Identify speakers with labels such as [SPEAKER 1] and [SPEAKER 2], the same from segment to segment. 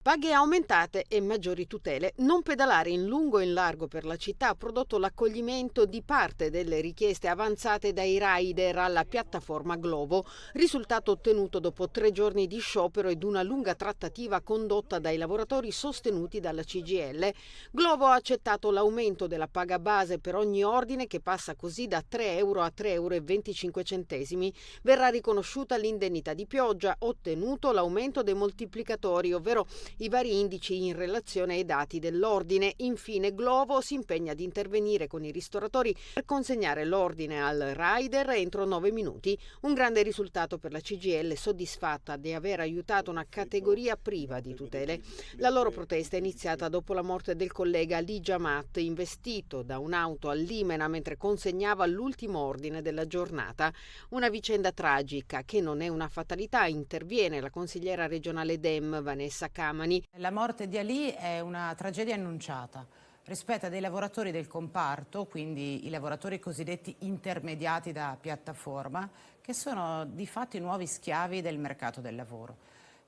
[SPEAKER 1] Paghe aumentate e maggiori tutele. Non pedalare in lungo e in largo per la città ha prodotto l'accoglimento di parte delle richieste avanzate dai rider alla piattaforma Glovo, risultato ottenuto dopo 3 giorni di sciopero ed una lunga trattativa condotta dai lavoratori sostenuti dalla CGIL. Glovo ha accettato l'aumento della paga base per ogni ordine, che passa così da 3 euro a 3,25 euro. Verrà riconosciuta l'indennità di pioggia, ottenuto l'aumento dei moltiplicatori, ovvero i vari indici in relazione ai dati dell'ordine. Infine Glovo si impegna ad intervenire con i ristoratori per consegnare l'ordine al rider entro 9 minuti. Un grande risultato per la CGIL, soddisfatta di aver aiutato una categoria priva di tutele. La loro protesta è iniziata dopo la morte del collega Ali Jamat, investito da un'auto all'Imena mentre consegnava l'ultimo ordine della giornata. Una vicenda tragica che non è una fatalità, interviene la consigliera regionale Dem Vanessa Camani.
[SPEAKER 2] La morte di Ali è una tragedia annunciata rispetto a dei lavoratori del comparto, quindi i lavoratori cosiddetti intermediati da piattaforma, che sono di fatto i nuovi schiavi del mercato del lavoro.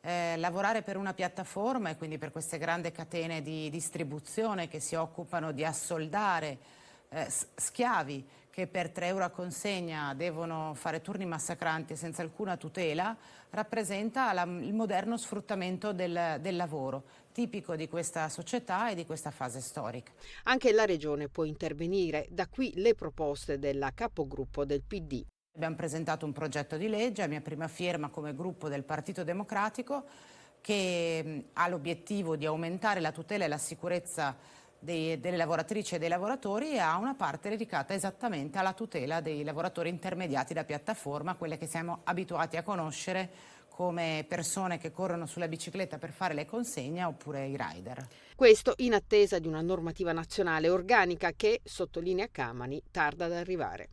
[SPEAKER 2] Lavorare per una piattaforma e quindi per queste grandi catene di distribuzione che si occupano di assoldare schiavi che per 3 euro a consegna devono fare turni massacranti senza alcuna tutela, rappresenta il moderno sfruttamento del lavoro, tipico di questa società e di questa fase storica.
[SPEAKER 1] Anche la Regione può intervenire, da qui le proposte della capogruppo del PD.
[SPEAKER 2] Abbiamo presentato un progetto di legge a mia prima firma come gruppo del Partito Democratico che ha l'obiettivo di aumentare la tutela e la sicurezza delle lavoratrici e dei lavoratori e ha una parte dedicata esattamente alla tutela dei lavoratori intermediati da piattaforma, quelle che siamo abituati a conoscere come persone che corrono sulla bicicletta per fare le consegne oppure i rider.
[SPEAKER 1] Questo in attesa di una normativa nazionale organica che, sottolinea Camani, tarda ad arrivare.